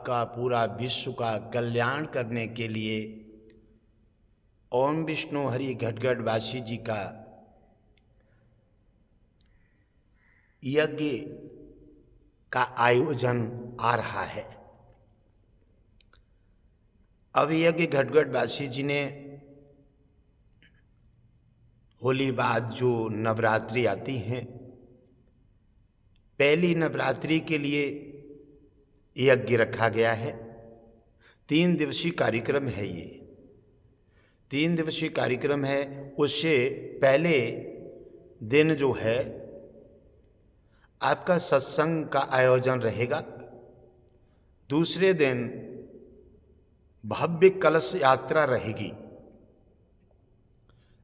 आपका पूरा विश्व का कल्याण करने के लिए ओम विष्णु हरि घटगढ़वासी जी का यज्ञ का आयोजन आ रहा है। अब यज्ञ घटगढ़वासी जी ने होली बाद जो नवरात्रि आती हैं, पहली नवरात्रि के लिए यज्ञ रखा गया है। 3 दिवसीय कार्यक्रम है। ये 3 दिवसीय कार्यक्रम है। उससे पहले दिन जो है आपका सत्संग का आयोजन रहेगा। दूसरे दिन भव्य कलश यात्रा रहेगी।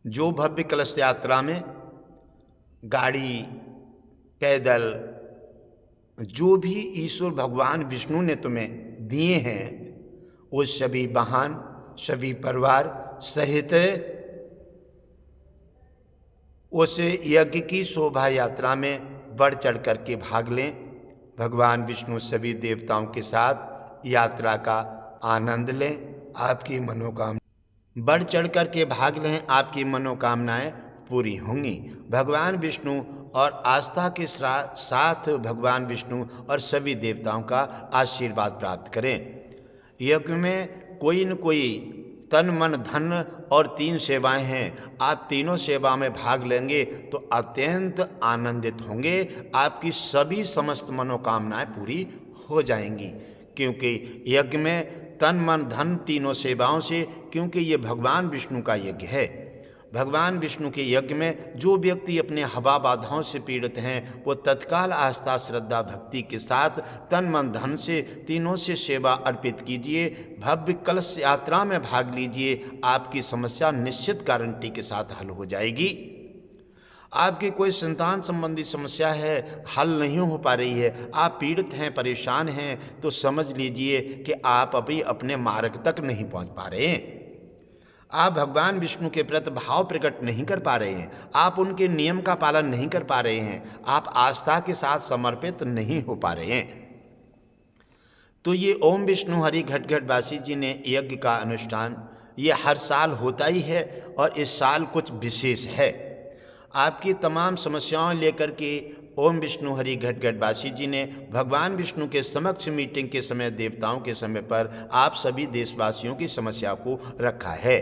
जो भव्य कलश यात्रा में गाड़ी, पैदल, जो भी ईश्वर भगवान विष्णु ने तुम्हें दिए हैं वो सभी वाहन, सभी परिवार सहित उस यज्ञ की शोभा यात्रा में बढ़ चढ़ करके भाग लें। भगवान विष्णु सभी देवताओं के साथ यात्रा का आनंद लें। आपकी मनोकामना बढ़ चढ़ करके भाग लें, आपकी मनोकामनाएं पूरी होंगी। भगवान विष्णु और आस्था के साथ भगवान विष्णु और सभी देवताओं का आशीर्वाद प्राप्त करें। यज्ञ में कोई न कोई तन मन धन और 3 सेवाएं हैं। आप तीनों सेवा में भाग लेंगे तो अत्यंत आनंदित होंगे। आपकी सभी समस्त मनोकामनाएं पूरी हो जाएंगी, क्योंकि यज्ञ में तन मन धन तीनों सेवाओं से, क्योंकि ये भगवान विष्णु का यज्ञ है। भगवान विष्णु के यज्ञ में जो व्यक्ति अपने हवा बाधाओं से पीड़ित हैं वो तत्काल आस्था, श्रद्धा, भक्ति के साथ तन मन धन से तीनों से सेवा अर्पित कीजिए। भव्य कलश यात्रा में भाग लीजिए। आपकी समस्या निश्चित गारंटी के साथ हल हो जाएगी। आपकी कोई संतान संबंधी समस्या है, हल नहीं हो पा रही है, आप पीड़ित हैं, परेशान हैं, तो समझ लीजिए कि आप अभी अपने मार्ग तक नहीं पहुंच पा रहे हैं। आप भगवान विष्णु के प्रति भाव प्रकट नहीं कर पा रहे हैं। आप उनके नियम का पालन नहीं कर पा रहे हैं। आप आस्था के साथ समर्पित नहीं हो पा रहे हैं। तो ये ओम विष्णु हरि घटगढ़वासी जी ने यज्ञ का अनुष्ठान ये हर साल होता ही है और इस साल कुछ विशेष है। आपकी तमाम समस्याओं लेकर के ओम विष्णु हरि घटगढ़वासी जी ने भगवान विष्णु के समक्ष मीटिंग के समय, देवताओं के समय पर आप सभी देशवासियों की समस्या को रखा है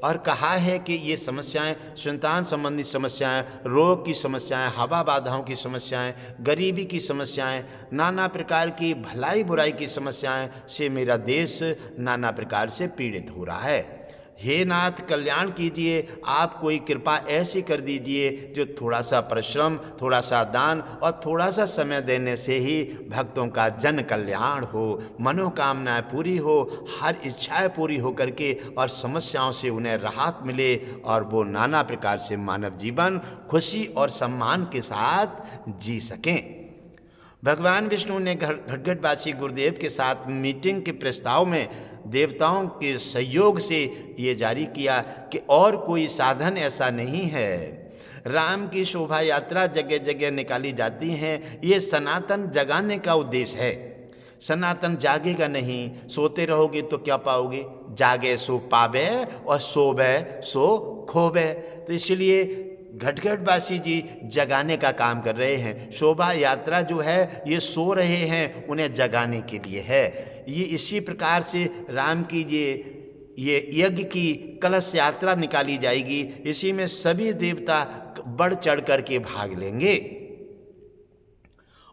और कहा है कि ये समस्याएं, संतान संबंधी समस्याएं, रोग की समस्याएं, हवा बाधाओं की समस्याएं, गरीबी की समस्याएं, नाना प्रकार की भलाई बुराई की समस्याएं से मेरा देश नाना प्रकार से पीड़ित हो रहा है। हे नाथ, कल्याण कीजिए। आप कोई कृपा ऐसी कर दीजिए जो थोड़ा सा परिश्रम, थोड़ा सा दान और थोड़ा सा समय देने से ही भक्तों का जन कल्याण हो, मनोकामनाएं पूरी हो, हर इच्छाएं पूरी हो करके और समस्याओं से उन्हें राहत मिले और वो नाना प्रकार से मानव जीवन खुशी और सम्मान के साथ जी सकें। भगवान विष्णु ने घटगढ़वासी गुरुदेव के साथ मीटिंग के प्रस्ताव में देवताओं के सहयोग से ये जारी किया कि और कोई साधन ऐसा नहीं है। राम की शोभा यात्रा जगह जगह निकाली जाती हैं। ये सनातन जगाने का उद्देश्य है। सनातन जागेगा नहीं, सोते रहोगे तो क्या पाओगे? जागे सो पावे और सोवे सो खोवे। तो इसलिए घटगढ़वासी जी जगाने का काम कर रहे हैं। शोभा यात्रा जो है ये सो रहे हैं, उन्हें जगाने के लिए है। ये इसी प्रकार से राम की ये यज्ञ की कलश यात्रा निकाली जाएगी। इसी में सभी देवता बढ़ चढ़ कर के भाग लेंगे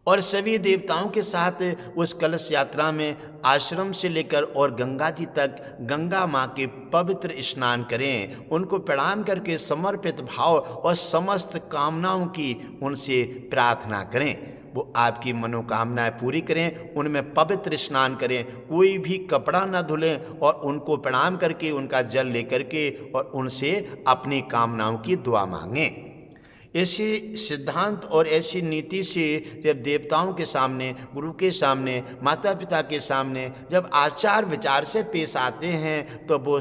और सभी देवताओं के साथ उस कलश यात्रा में आश्रम से लेकर और गंगा जी तक गंगा माँ के पवित्र स्नान करें। उनको प्रणाम करके समर्पित भाव और समस्त कामनाओं की उनसे प्रार्थना करें। वो आपकी मनोकामनाएं पूरी करें। उनमें पवित्र स्नान करें, कोई भी कपड़ा न धुलें और उनको प्रणाम करके उनका जल लेकर के और उनसे अपनी कामनाओं की दुआ मांगें। ऐसे सिद्धांत और ऐसी नीति से जब देवताओं के सामने, गुरु के सामने, माता पिता के सामने जब आचार विचार से पेश आते हैं तो वो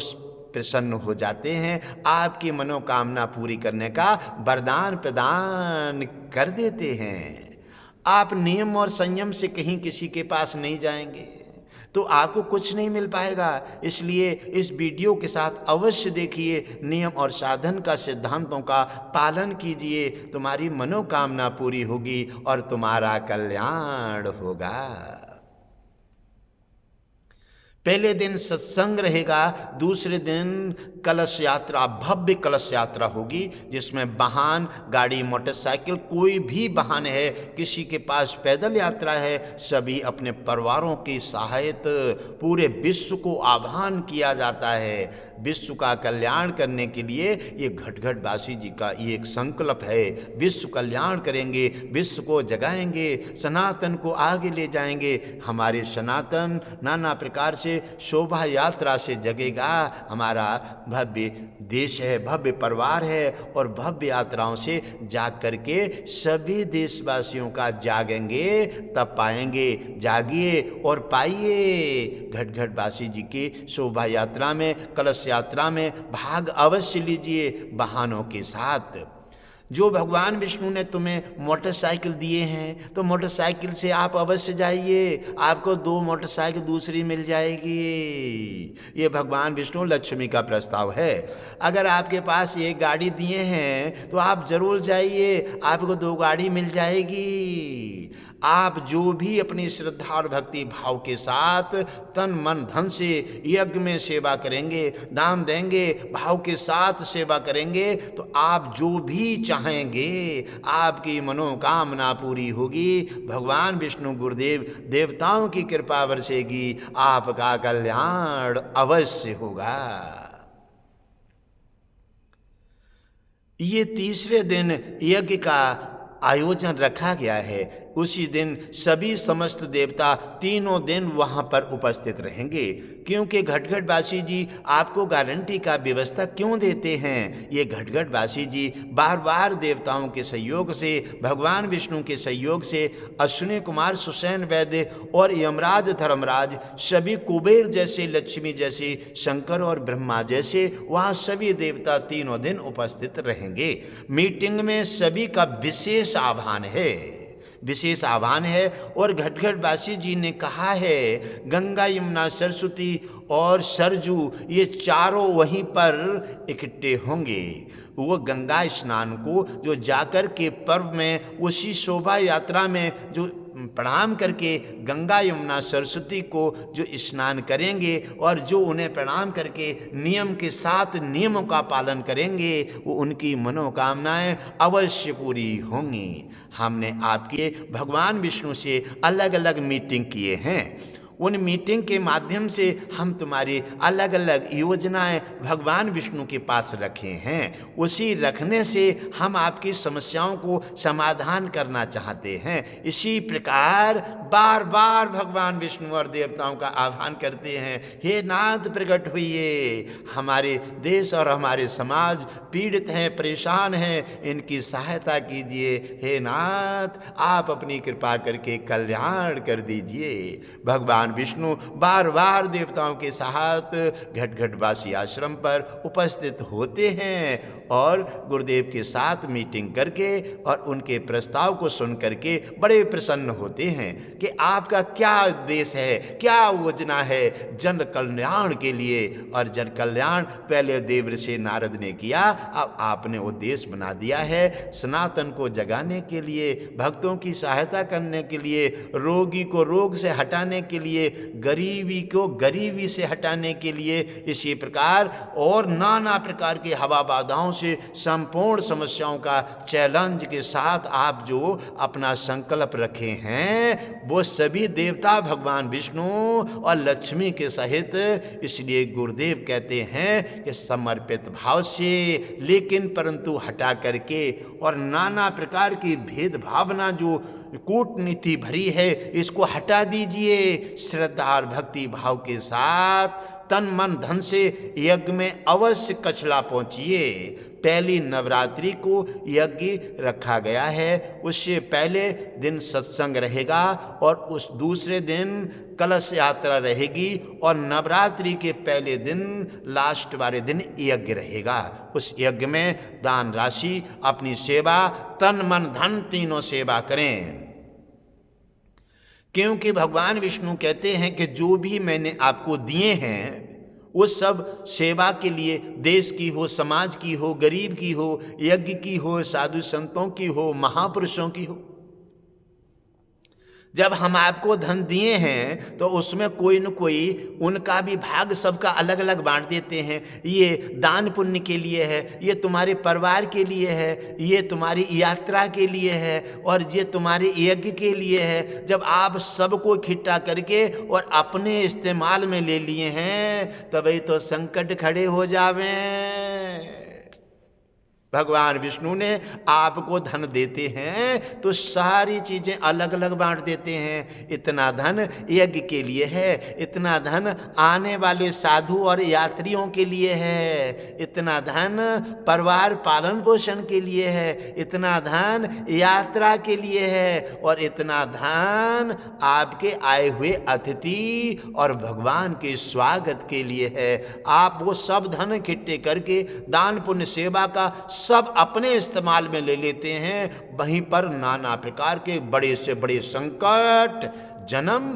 प्रसन्न हो जाते हैं, आपकी मनोकामना पूरी करने का वरदान प्रदान कर देते हैं। आप नियम और संयम से कहीं किसी के पास नहीं जाएंगे। तो आपको कुछ नहीं मिल पाएगा। इसलिए इस वीडियो के साथ अवश्य देखिए, नियम और साधन का सिद्धांतों का पालन कीजिए, तुम्हारी मनोकामना पूरी होगी और तुम्हारा कल्याण होगा। पहले दिन सत्संग रहेगा, दूसरे दिन कलश यात्रा, भव्य कलश यात्रा होगी, जिसमें वाहन, गाड़ी, मोटरसाइकिल, कोई भी वाहन है, किसी के पास पैदल यात्रा है, सभी अपने परिवारों की सहायता, पूरे विश्व को आह्वान किया जाता है। विश्व का कल्याण करने के लिए ये घटघटवासी जी का ये एक संकल्प है। विश्व कल्याण करेंगे, विश्व को जगाएंगे, सनातन को आगे ले जाएंगे। हमारे सनातन नाना प्रकार से शोभा यात्रा से जगेगा। हमारा भव्य देश है, भव्य परिवार है, और भव्य यात्राओं से जाग करके सभी देशवासियों का जागेंगे, तब पाएंगे। जागिए और पाइए। घटघटवासी जी की शोभा यात्रा में, कलश यात्रा में भाग अवश्य लीजिए वाहनों के साथ। जो भगवान विष्णु ने तुम्हें मोटरसाइकिल दिए हैं, तो मोटरसाइकिल से आप अवश्य जाइए, आपको 2 मोटरसाइकिल दूसरी मिल जाएगी। ये भगवान विष्णु लक्ष्मी का प्रस्ताव है। अगर आपके पास एक गाड़ी दिए हैं तो आप जरूर जाइए, आपको 2 गाड़ी मिल जाएगी। आप जो भी अपनी श्रद्धा और भक्ति भाव के साथ तन मन धन से यज्ञ में सेवा करेंगे, दान देंगे, भाव के साथ सेवा करेंगे, तो आप जो भी चाहेंगे आपकी मनोकामना पूरी होगी। भगवान विष्णु गुरुदेव देवताओं की कृपा बरसेगी, आपका कल्याण अवश्य होगा। ये तीसरे दिन यज्ञ का आयोजन रखा गया है। उसी दिन सभी समस्त देवता तीनों दिन वहाँ पर उपस्थित रहेंगे, क्योंकि घटघटवासी जी आपको गारंटी का व्यवस्था क्यों देते हैं। ये घटघटवासी जी बार बार देवताओं के सहयोग से, भगवान विष्णु के सहयोग से, अश्विनी कुमार सुसैन वैद्य और यमराज धर्मराज, सभी कुबेर जैसे, लक्ष्मी जैसे, शंकर और ब्रह्मा जैसे, वहाँ सभी देवता तीनों दिन उपस्थित रहेंगे। मीटिंग में सभी का विशेष आह्वान है, विशेष आह्वान है। और घटघटवासी जी ने कहा है, गंगा, यमुना, सरस्वती और सरजू ये चारों वहीं पर इकट्ठे होंगे। वो गंगा स्नान को जो जाकर के पर्व में, उसी शोभा यात्रा में जो प्रणाम करके गंगा, यमुना, सरस्वती को जो स्नान करेंगे और जो उन्हें प्रणाम करके नियम के साथ नियमों का पालन करेंगे, वो उनकी मनोकामनाएं अवश्य पूरी होंगी। हमने आपके भगवान विष्णु से अलग अलग मीटिंग किए हैं। उन मीटिंग के माध्यम से हम तुम्हारी अलग अलग योजनाएं भगवान विष्णु के पास रखे हैं। उसी रखने से हम आपकी समस्याओं को समाधान करना चाहते हैं। इसी प्रकार बार बार भगवान विष्णु और देवताओं का आह्वान करते हैं, हे नाथ प्रकट होइए, हमारे देश और हमारे समाज पीड़ित हैं, परेशान हैं, इनकी सहायता कीजिए। हे नाथ, आप अपनी कृपा करके कल्याण कर दीजिए। भगवान विष्णु बार बार देवताओं के साथ घटघटवासी आश्रम पर उपस्थित होते हैं और गुरुदेव के साथ मीटिंग करके और उनके प्रस्ताव को सुन करके बड़े प्रसन्न होते हैं कि आपका क्या उद्देश्य है, क्या योजना है जन कल्याण के लिए। और जन कल्याण पहले देवर्षि नारद ने किया, अब आपने उद्देश्य बना दिया है सनातन को जगाने के लिए, भक्तों की सहायता करने के लिए, रोगी को रोग से हटाने के लिए, गरीबी को गरीबी से हटाने के लिए। इसी प्रकार और नाना प्रकार के हवा बाधाओं से संपूर्ण समस्याओं का चैलेंज के साथ आप जो अपना संकल्प रखे हैं, वो सभी देवता भगवान विष्णु और लक्ष्मी के सहित। इसलिए गुरुदेव कहते हैं कि समर्पित भाव से, लेकिन परंतु हटा करके और नाना प्रकार की भेदभावना जो कूटनीति भरी है, इसको हटा दीजिए। श्रद्धा और भक्ति भाव के साथ तन मन धन से यज्ञ में अवश्य कछला पहुंचिए। पहली नवरात्रि को यज्ञ रखा गया है, उससे पहले दिन सत्संग रहेगा और उस दूसरे दिन कलश यात्रा रहेगी और नवरात्रि के पहले दिन, लास्ट वाले दिन यज्ञ रहेगा। उस यज्ञ में दान राशि, अपनी सेवा, तन मन धन तीनों सेवा करें। क्योंकि भगवान विष्णु कहते हैं कि जो भी मैंने आपको दिए हैं वो सब सेवा के लिए, देश की हो, समाज की हो, गरीब की हो, यज्ञ की हो, साधु संतों की हो, महापुरुषों की हो। जब हम आपको धन दिए हैं तो उसमें कोई न कोई उनका भी भाग सबका अलग अलग बांट देते हैं। ये दान पुण्य के लिए है, ये तुम्हारे परिवार के लिए है, ये तुम्हारी यात्रा के लिए है, और ये तुम्हारे यज्ञ के लिए है। जब आप सबको इकट्ठा करके और अपने इस्तेमाल में ले लिए हैं तभी तो संकट खड़े हो जावें। भगवान विष्णु ने आपको धन देते हैं तो सारी चीजें अलग अलग बांट देते हैं। इतना धन यज्ञ के लिए है, इतना धन आने वाले साधु और यात्रियों के लिए है, इतना धन परिवार पालन पोषण के लिए है, इतना धन यात्रा के लिए है, और इतना धन आपके आए हुए अतिथि और भगवान के स्वागत के लिए है। आप वो सब धन इकट्ठे करके दान पुण्य सेवा का सब अपने इस्तेमाल में ले लेते हैं। वहीं पर नाना प्रकार के बड़े से बड़े संकट जन्म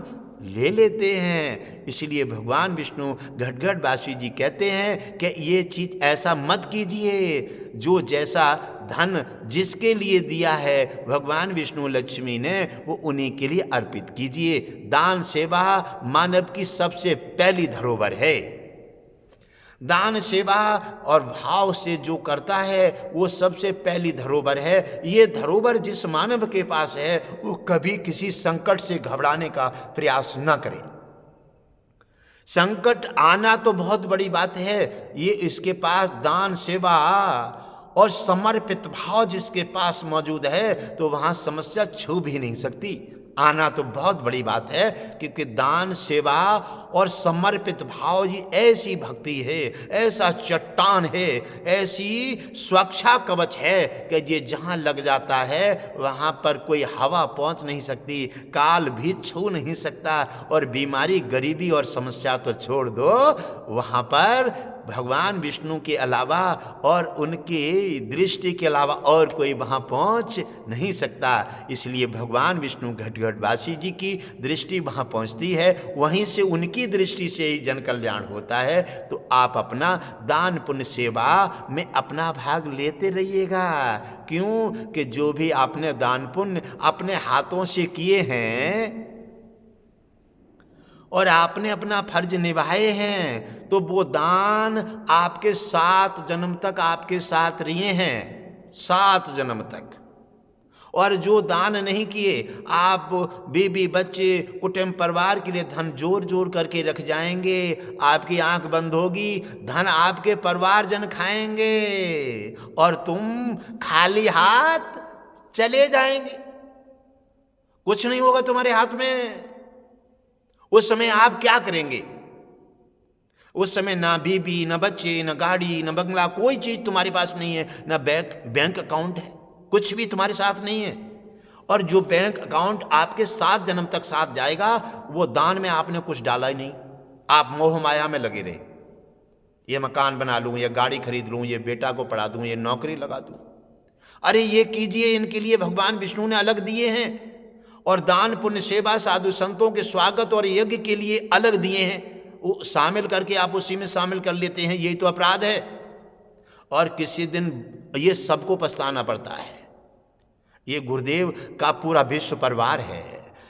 ले लेते हैं। इसलिए भगवान विष्णु घटघट वासी जी कहते हैं कि ये चीज ऐसा मत कीजिए। जो जैसा धन जिसके लिए दिया है भगवान विष्णु लक्ष्मी ने, वो उन्हीं के लिए अर्पित कीजिए। दान सेवा मानव की सबसे पहली धरोहर है। दान सेवा और भाव से जो करता है वो सबसे पहली धरोहर है। ये धरोहर जिस मानव के पास है वो कभी किसी संकट से घबराने का प्रयास न करे। संकट आना तो बहुत बड़ी बात है, ये इसके पास दान सेवा और समर्पित भाव जिसके पास मौजूद है तो वहां समस्या छू भी नहीं सकती। आना तो बहुत बड़ी बात है, क्योंकि दान सेवा और समर्पित भाव जी ऐसी भक्ति है, ऐसा चट्टान है, ऐसी सुरक्षा कवच है कि ये जहाँ लग जाता है वहाँ पर कोई हवा पहुँच नहीं सकती, काल भी छू नहीं सकता, और बीमारी, गरीबी और समस्या तो छोड़ दो, वहाँ पर भगवान विष्णु के अलावा और उनकी दृष्टि के अलावा और कोई वहाँ पहुँच नहीं सकता। इसलिए भगवान विष्णु घटघटवासी जी की दृष्टि वहाँ पहुँचती है, वहीं से उनकी दृष्टि से ही जन कल्याण होता है। तो आप अपना दान पुण्य सेवा में अपना भाग लेते रहिएगा। क्यों कि जो भी आपने दान पुण्य अपने हाथों से किए हैं और आपने अपना फर्ज निभाए हैं तो वो दान आपके 7 जन्म तक आपके साथ रहे हैं, 7 जन्म तक। और जो दान नहीं किए, आप बीबी बच्चे कुटुंब परिवार के लिए धन जोड़ जोड़ करके रख जाएंगे, आपकी आंख बंद होगी, धन आपके परिवारजन खाएंगे और तुम खाली हाथ चले जाएंगे, कुछ नहीं होगा तुम्हारे हाथ में। उस समय आप क्या करेंगे? उस समय ना बीबी, ना बच्चे, ना गाड़ी, ना बंगला, कोई चीज तुम्हारे पास नहीं है, ना बैंक अकाउंट है, कुछ भी तुम्हारे साथ नहीं है। और जो बैंक अकाउंट आपके 7 जन्म तक साथ जाएगा वो दान में आपने कुछ डाला ही नहीं। आप मोह माया में लगे रहे, ये मकान बना लूं, ये गाड़ी खरीद लूं, ये बेटा को पढ़ा दूं, ये नौकरी लगा दूं। अरे ये कीजिए, इनके लिए भगवान विष्णु ने अलग दिए हैं, और दान पुण्य सेवा साधु संतों के स्वागत और यज्ञ के लिए अलग दिए हैं, वो शामिल करके आप उसी में शामिल कर लेते हैं। यही तो अपराध है, और किसी दिन ये सबको पछताना पड़ता है। ये गुरुदेव का पूरा विश्व परिवार है,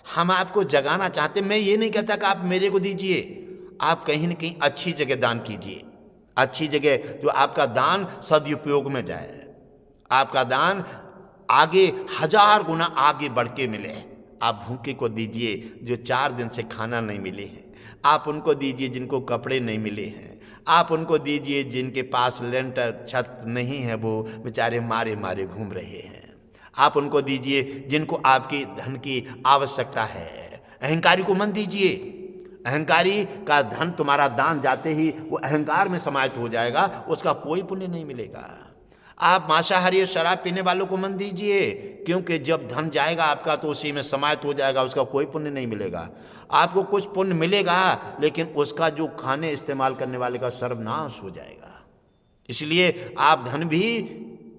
हम आपको जगाना चाहते। मैं ये नहीं कहता कि आप मेरे को दीजिए, आप कहीं न कहीं अच्छी जगह दान कीजिए, अच्छी जगह जो आपका दान सदुपयोग में जाए, आपका दान आगे 1000 गुना आगे बढ़ के मिले। आप भूखे को दीजिए जो 4 दिन से खाना नहीं मिले हैं, आप उनको दीजिए जिनको कपड़े नहीं मिले हैं, आप उनको दीजिए जिनके पास लेंटर छत नहीं है, वो बेचारे मारे मारे घूम रहे हैं, आप उनको दीजिए जिनको आपकी धन की आवश्यकता है। अहंकारी को मत दीजिए, अहंकारी का धन तुम्हारा दान जाते ही वो अहंकार में समाहित हो जाएगा, उसका कोई पुण्य नहीं मिलेगा। आप मांसाहारी शराब पीने वालों को मत दीजिए, क्योंकि जब धन जाएगा आपका तो उसी में समाहित हो जाएगा, उसका कोई पुण्य नहीं मिलेगा। आपको कुछ पुण्य मिलेगा लेकिन उसका जो खाने इस्तेमाल करने वाले का सर्वनाश हो जाएगा। इसलिए आप धन भी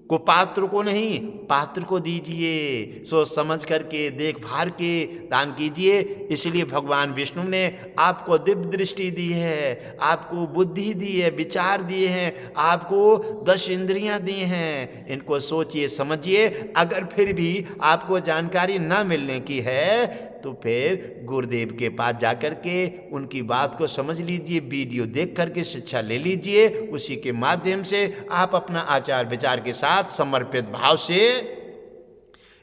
कुपात्र को नहीं, पात्र को दीजिए। सोच समझ करके, देख भार के दान कीजिए। इसलिए भगवान विष्णु ने आपको दिव्य दृष्टि दी है, आपको बुद्धि दी है, विचार दिए हैं, आपको 10 इंद्रियां दी हैं। इनको सोचिए, समझिए। अगर फिर भी आपको जानकारी न मिलने की है तो फिर गुरुदेव के पास जाकर के उनकी बात को समझ लीजिए, वीडियो देख करके शिक्षा ले लीजिए। उसी के माध्यम से आप अपना आचार विचार के साथ समर्पित भाव से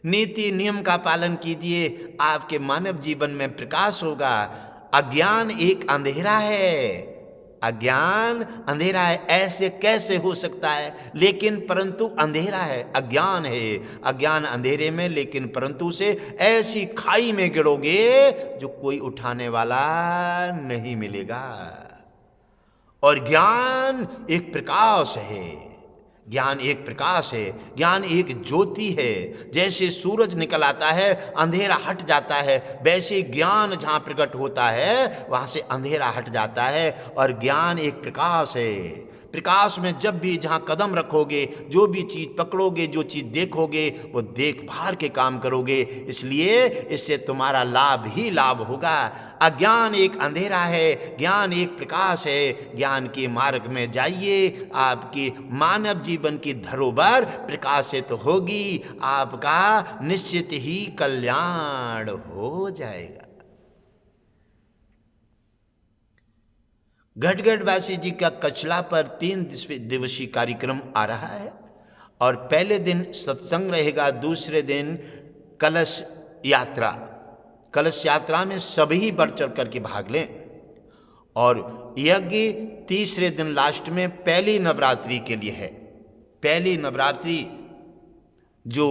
नीति नियम का पालन कीजिए। आपके मानव जीवन में प्रकाश होगा। अज्ञान एक अंधेरा है, अज्ञान अंधेरा है, ऐसे कैसे हो सकता है? लेकिन परंतु अंधेरा है, अज्ञान है। अज्ञान अंधेरे में, लेकिन परंतु से ऐसी खाई में गिरोगे जो कोई उठाने वाला नहीं मिलेगा। और ज्ञान एक प्रकाश है, ज्ञान एक प्रकाश है, ज्ञान एक ज्योति है। जैसे सूरज निकल आता है, अंधेरा हट जाता है, वैसे ज्ञान जहाँ प्रकट होता है वहाँ से अंधेरा हट जाता है। और ज्ञान एक प्रकाश है। प्रकाश में जब भी जहाँ कदम रखोगे, जो भी चीज़ पकड़ोगे, जो चीज़ देखोगे, वो देखभाल के काम करोगे। इसलिए इससे तुम्हारा लाभ ही लाभ होगा। अज्ञान एक अंधेरा है, ज्ञान एक प्रकाश है। ज्ञान के मार्ग में जाइए, आपकी मानव जीवन की धरोहर प्रकाशित होगी, आपका निश्चित ही कल्याण हो जाएगा। घटगढ़वासी जी का कचला पर 3 दिवसीय कार्यक्रम आ रहा है। और पहले दिन सत्संग रहेगा, दूसरे दिन कलश यात्रा। कलश यात्रा में सभी बढ़ चढ़ करके भाग लें। और यज्ञ तीसरे दिन लास्ट में पहली नवरात्रि के लिए है। पहली नवरात्रि जो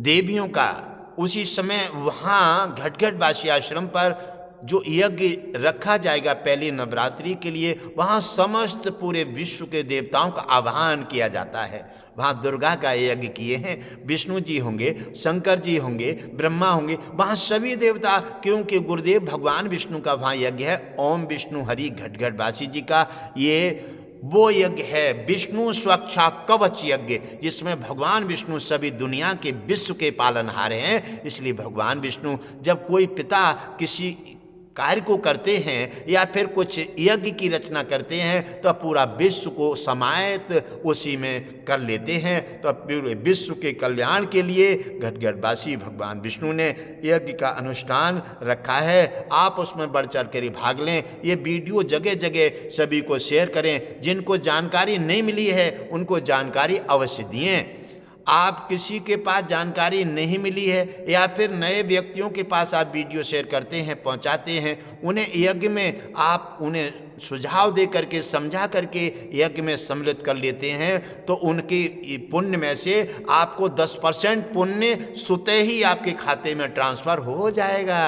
देवियों का, उसी समय वहाँ घटगढ़वासी आश्रम पर जो यज्ञ रखा जाएगा पहली नवरात्रि के लिए, वहाँ समस्त पूरे विश्व के देवताओं का आह्वान किया जाता है। वहाँ दुर्गा का यज्ञ किए हैं, विष्णु जी होंगे, शंकर जी होंगे, ब्रह्मा होंगे, वहाँ सभी देवता, क्योंकि गुरुदेव भगवान विष्णु का वहाँ यज्ञ है। ओम विष्णु हरि घटगढ़वासी जी का ये वो यज्ञ है, विष्णु स्वच्छा कवच यज्ञ, जिसमें भगवान विष्णु सभी दुनिया के विश्व के पालनहार हैं। इसलिए भगवान विष्णु जब कोई पिता किसी कार्य को करते हैं या फिर कुछ यज्ञ की रचना करते हैं तो पूरा विश्व को समाहित उसी में कर लेते हैं। तो पूरे विश्व के कल्याण के लिए घटगढ़वासी भगवान विष्णु ने यज्ञ का अनुष्ठान रखा है। आप उसमें बढ़ चढ़ कर भाग लें। ये वीडियो जगह जगह सभी को शेयर करें। जिनको जानकारी नहीं मिली है उनको जानकारी अवश्य दें। आप किसी के पास जानकारी नहीं मिली है या फिर नए व्यक्तियों के पास आप वीडियो शेयर करते हैं, पहुंचाते हैं, उन्हें यज्ञ में आप उन्हें सुझाव दे करके, समझा करके यज्ञ में सम्मिलित कर लेते हैं, तो उनके पुण्य में से आपको 10% पुण्य सुते ही आपके खाते में ट्रांसफ़र हो जाएगा।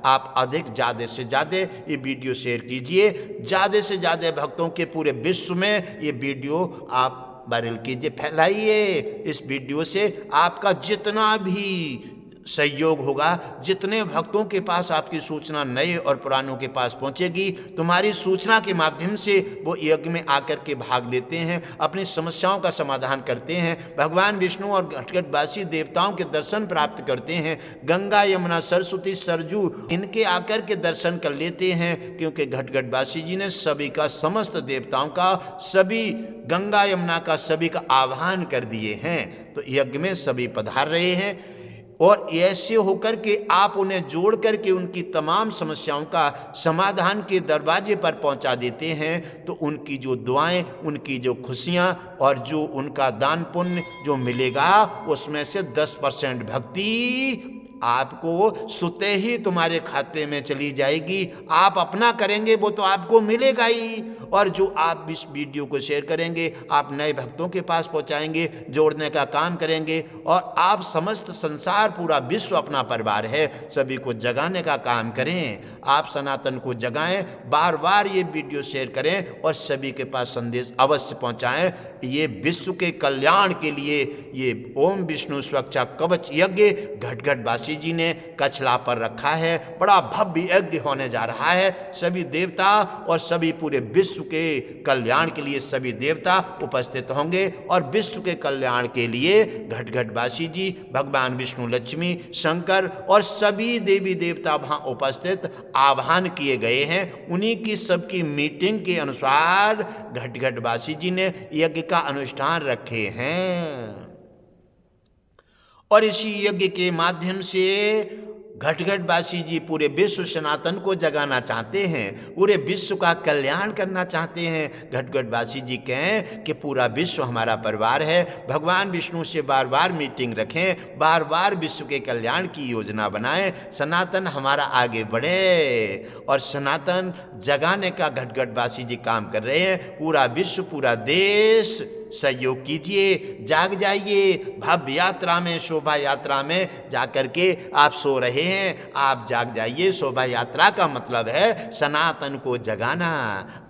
आप अधिक ज़्यादा से ज़्यादा ये वीडियो शेयर कीजिए। ज़्यादा से ज़्यादा भक्तों के पूरे विश्व में ये वीडियो आप वायरल कीजिए, फैलाइए। इस वीडियो से आपका जितना भी सहयोग होगा, जितने भक्तों के पास आपकी सूचना नए और पुरानों के पास पहुंचेगी, तुम्हारी सूचना के माध्यम से वो यज्ञ में आकर के भाग लेते हैं, अपनी समस्याओं का समाधान करते हैं, भगवान विष्णु और घटगढ़वासी देवताओं के दर्शन प्राप्त करते हैं। गंगा यमुना सरस्वती सरजू इनके आकर के दर्शन कर लेते हैं, क्योंकि घटगढ़वासी जी ने सभी का, समस्त देवताओं का, सभी गंगा यमुना का, सभी का आह्वान कर दिए हैं। तो यज्ञ में सभी पधार रहे हैं और ऐसे होकर के आप उन्हें जोड़ करके उनकी तमाम समस्याओं का समाधान के दरवाजे पर पहुंचा देते हैं। तो उनकी जो दुआएं, उनकी जो खुशियां और जो उनका दान पुण्य जो मिलेगा, उसमें से 10% भक्ति आपको सुते ही तुम्हारे खाते में चली जाएगी। आप अपना करेंगे वो तो आपको मिलेगा ही, और जो आप इस वीडियो को शेयर करेंगे, आप नए भक्तों के पास पहुंचाएंगे, जोड़ने का काम करेंगे। और आप समस्त संसार, पूरा विश्व अपना परिवार है, सभी को जगाने का काम करें। आप सनातन को जगाएं, बार बार ये वीडियो शेयर करें और सभी के पास संदेश अवश्य पहुंचाएं। ये विश्व के कल्याण के लिए ये ओम विष्णु स्वच्छा कवच यज्ञ घटगढ़वासी बासी जी ने कछला पर रखा है। बड़ा भव्य यज्ञ होने जा रहा है। सभी देवता और सभी पूरे विश्व के कल्याण के लिए सभी देवता उपस्थित होंगे और विश्व के कल्याण के लिए घटघटवासी जी, भगवान विष्णु, लक्ष्मी, शंकर और सभी देवी देवता वहाँ उपस्थित आह्वान किए गए हैं। उन्हीं की सबकी मीटिंग के अनुसार घटघटवासी जी ने यज्ञ का अनुष्ठान रखे हैं और इसी यज्ञ के माध्यम से घटघटवासी जी पूरे विश्व सनातन को जगाना चाहते हैं, पूरे विश्व का कल्याण करना चाहते हैं। घटघटवासी जी कहें कि पूरा विश्व हमारा परिवार है। भगवान विष्णु से बार बार मीटिंग रखें, बार बार विश्व के कल्याण की योजना बनाएं, सनातन हमारा आगे बढ़े और सनातन जगाने का घटघटवासी जी काम कर रहे हैं। पूरा विश्व, पूरा देश सहयोग कीजिए, जाग जाइए। भव्य यात्रा में, शोभा यात्रा में जाकर के आप सो रहे हैं, आप जाग जाइए। शोभा यात्रा का मतलब है सनातन को जगाना।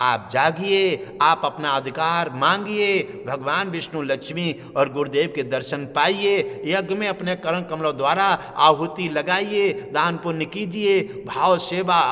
आप जागिए, आप अपना अधिकार मांगिए, भगवान विष्णु, लक्ष्मी और गुरुदेव के दर्शन पाइए। यज्ञ में अपने कर्ण कमलों द्वारा आहुति लगाइए, दान पुण्य कीजिए, भाव सेवा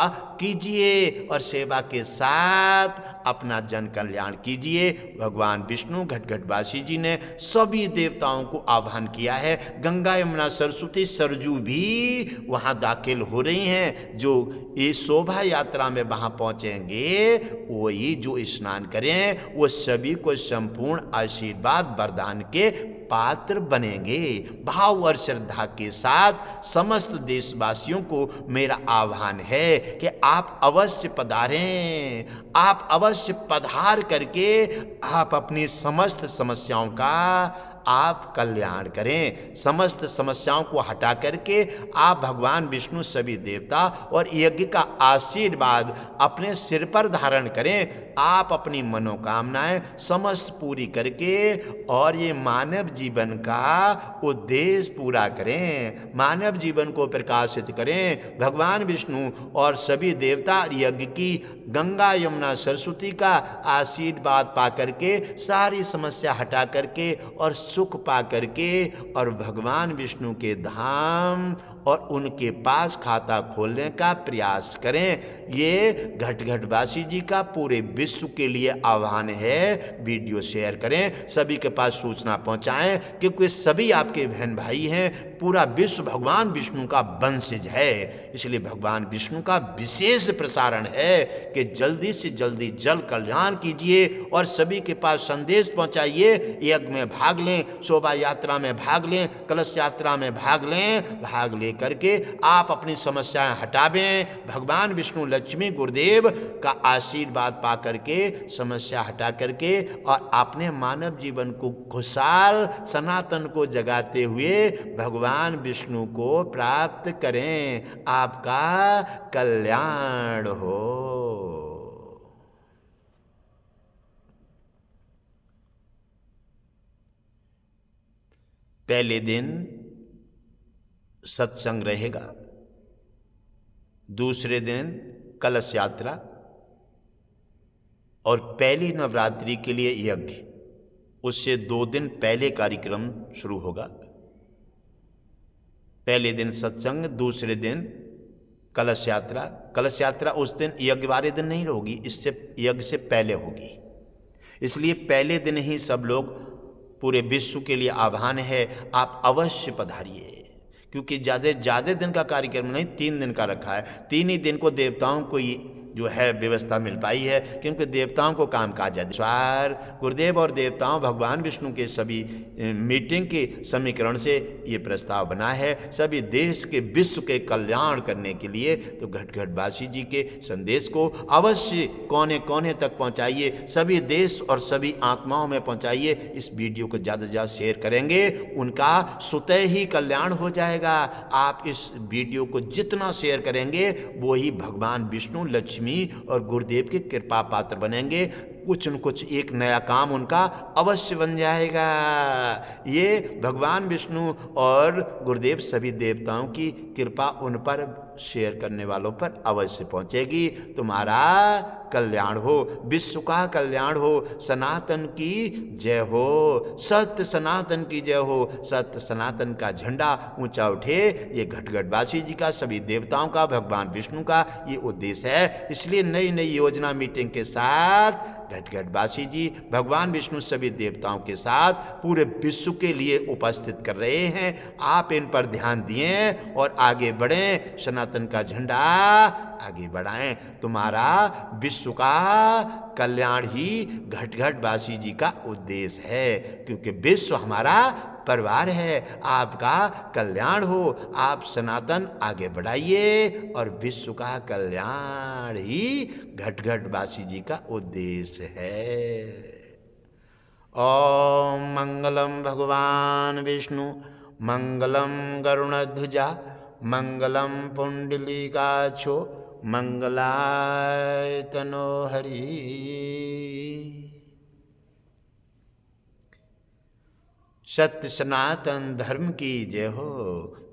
कीजिए और सेवा के साथ अपना जन कल्याण कीजिए। भगवान विष्णु घटघटवासी जी ने सभी देवताओं को आह्वान किया है। गंगा, यमुना, सरस्वती, सरजू भी वहाँ दाखिल हो रही हैं। जो इस शोभा यात्रा में वहाँ पहुँचेंगे, वही जो स्नान करें वो सभी को संपूर्ण आशीर्वाद वरदान के पात्र बनेंगे। भाव और श्रद्धा के साथ समस्त देशवासियों को मेरा आह्वान है कि आप अवश्य पधारें, आप अवश्य पधार करके आप अपनी समस्त समस्याओं का आप कल्याण करें। समस्त समस्याओं को हटा करके आप भगवान विष्णु, सभी देवता और यज्ञ का आशीर्वाद अपने सिर पर धारण करें। आप अपनी मनोकामनाएं समस्त पूरी करके और ये मानव जीवन का उद्देश्य पूरा करें, मानव जीवन को प्रकाशित करें। भगवान विष्णु और सभी देवता यज्ञ की गंगा, यमुना, सरस्वती का आशीर्वाद पा करके सारी समस्या हटा करके और सुख पा करके और भगवान विष्णु के धाम और उनके पास खाता खोलने का प्रयास करें। ये घटघटवासी जी का पूरे विश्व के लिए आह्वान है। वीडियो शेयर करें, सभी के पास सूचना पहुंचाएं, क्योंकि सभी आपके बहन भाई हैं। पूरा विश्व भगवान विष्णु का वंशज है, इसलिए भगवान विष्णु का विशेष प्रसारण है कि जल्दी से जल्दी जल कल्याण कीजिए और सभी के पास संदेश पहुंचाइए। यज्ञ में भाग लें, शोभा यात्रा में भाग लें, कलश यात्रा में भाग लें। भाग ले करके आप अपनी समस्याएं हटावें। भगवान विष्णु, लक्ष्मी, गुरुदेव का आशीर्वाद पा करके समस्या हटा करके और अपने मानव जीवन को खुशहाल सनातन को जगाते हुए भगवान विष्णु को प्राप्त करें। आपका कल्याण हो। पहले दिन सत्संग रहेगा, दूसरे दिन कलश यात्रा और पहली नवरात्रि के लिए यज्ञ। उससे 2 दिन पहले कार्यक्रम शुरू होगा। पहले दिन सत्संग, दूसरे दिन कलश यात्रा। कलश यात्रा उस दिन यज्ञ वाले दिन नहीं होगी, इससे यज्ञ से पहले होगी। इसलिए पहले दिन ही सब लोग, पूरे विश्व के लिए आह्वान है, आप अवश्य पधारिए। क्योंकि ज़्यादा दिन का कार्यक्रम नहीं, 3 दिन का रखा है। 3 ही दिन को देवताओं को जो है व्यवस्था मिल पाई है, क्योंकि देवताओं को काम काज है। स्वार गुरुदेव और देवताओं, भगवान विष्णु के सभी मीटिंग के समीकरण से ये प्रस्ताव बना है, सभी देश के विश्व के कल्याण करने के लिए। तो घटघटवासी जी के संदेश को अवश्य कोने कोने तक पहुंचाइए, सभी देश और सभी आत्माओं में पहुंचाइए। इस वीडियो को ज़्यादा से ज़्यादा शेयर करेंगे, उनका स्वतः ही कल्याण हो जाएगा। आप इस वीडियो को जितना शेयर करेंगे वो ही भगवान विष्णु, लक्ष्मी और गुरुदेव के कृपा पात्र बनेंगे। कुछ न कुछ एक नया काम उनका अवश्य बन जाएगा। ये भगवान विष्णु और गुरुदेव सभी देवताओं की कृपा उन पर शेयर करने वालों पर अवश्य पहुंचेगी। तुम्हारा कल्याण हो, विश्व का कल्याण हो। सनातन की जय हो, सत्य सनातन की जय हो। सत्य सनातन का झंडा ऊंचा उठे, ये घटघटवासी जी का, सभी देवताओं का, भगवान विष्णु का ये उद्देश्य है। इसलिए नई नई योजना मीटिंग के साथ घटघटवासी जी भगवान विष्णु सभी देवताओं के साथ पूरे विश्व के लिए उपस्थित कर रहे हैं। आप इन पर ध्यान दिए और आगे बढ़ें, सनातन का झंडा आगे बढ़ाएं। तुम्हारा विश्व का कल्याण ही घटघटवासी जी का उद्देश्य है, क्योंकि विश्व हमारा परिवार है। आपका कल्याण हो, आप सनातन आगे बढ़ाइए और विश्व का कल्याण ही घटघटवासी जी का उद्देश्य है। ओम मंगलम भगवान विष्णु, मंगलम गरुणध्वजा, मंगलम पुंडलीकाक्षो, मंगलाय तनो हरि। सत्य सनातन धर्म की जय हो,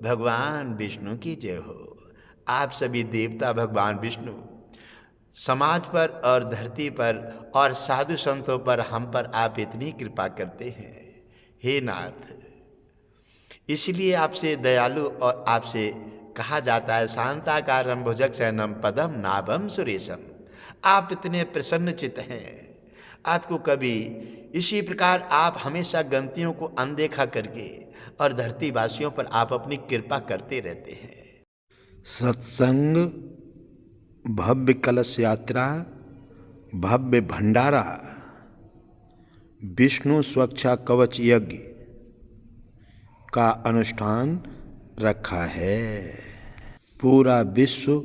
भगवान विष्णु की जय हो। आप सभी देवता भगवान विष्णु समाज पर और धरती पर और साधु संतों पर, हम पर आप इतनी कृपा करते हैं हे नाथ। इसलिए आपसे दयालु और आपसे कहा जाता है शांताकारं भुजगशयनं पदम नाभम सुरेशम। आप इतने प्रसन्न चित्त हैं। आपको कभी इसी प्रकार आप हमेशा गलतियों को अनदेखा करके और धरती वासियों पर आप अपनी कृपा करते रहते हैं। सत्संग, भव्य कलश यात्रा, भव्य भंडारा, विष्णु स्वच्छा कवच यज्ञ का अनुष्ठान रखा है। पूरा विश्व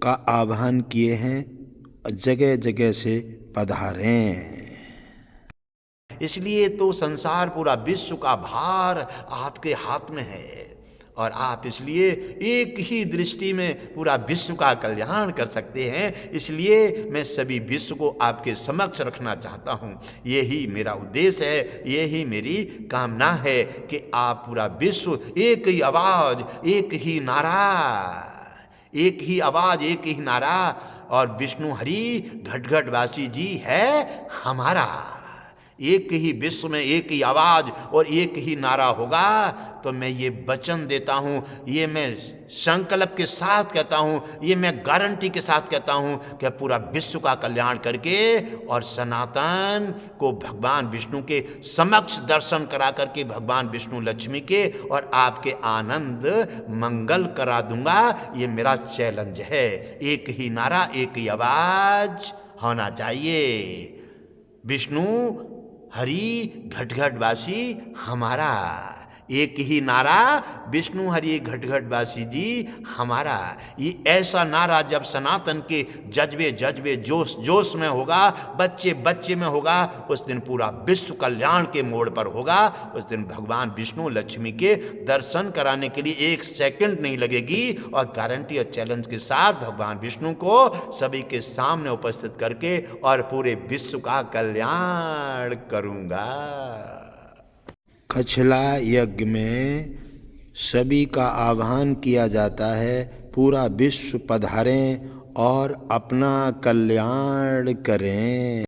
का आह्वान किए हैं, जगह जगह से पधारें। इसलिए तो संसार, पूरा विश्व का भार आपके हाथ में है और आप इसलिए एक ही दृष्टि में पूरा विश्व का कल्याण कर सकते हैं। इसलिए मैं सभी विश्व को आपके समक्ष रखना चाहता हूँ। यही मेरा उद्देश्य है, यही मेरी कामना है कि आप पूरा विश्व एक ही आवाज़, एक ही नारा, एक ही आवाज़, एक ही नारा, और विष्णु हरि घटघटवासी जी है हमारा। एक ही विश्व में एक ही आवाज़ और एक ही नारा होगा। तो मैं ये वचन देता हूँ, ये मैं संकल्प के साथ कहता हूँ, ये मैं गारंटी के साथ कहता हूँ कि पूरा विश्व का कल्याण करके और सनातन को भगवान विष्णु के समक्ष दर्शन करा करके भगवान विष्णु लक्ष्मी के और आपके आनंद मंगल करा दूंगा। ये मेरा चैलेंज है। एक ही नारा, एक ही आवाज़ होना चाहिए। विष्णु हरि घटघटवासी हमारा, एक ही नारा, विष्णु हरि घटघटवासी जी हमारा। ये ऐसा नारा जब सनातन के जज्बे जज्बे जोश जोश में होगा, बच्चे बच्चे में होगा, उस दिन पूरा विश्व कल्याण के मोड़ पर होगा। उस दिन भगवान विष्णु लक्ष्मी के दर्शन कराने के लिए एक सेकंड नहीं लगेगी और गारंटी और चैलेंज के साथ भगवान विष्णु को सभी के सामने उपस्थित करके और पूरे विश्व का कल्याण करूँगा। कछला यज्ञ में सभी का आह्वान किया जाता है, पूरा विश्व पधारें और अपना कल्याण करें।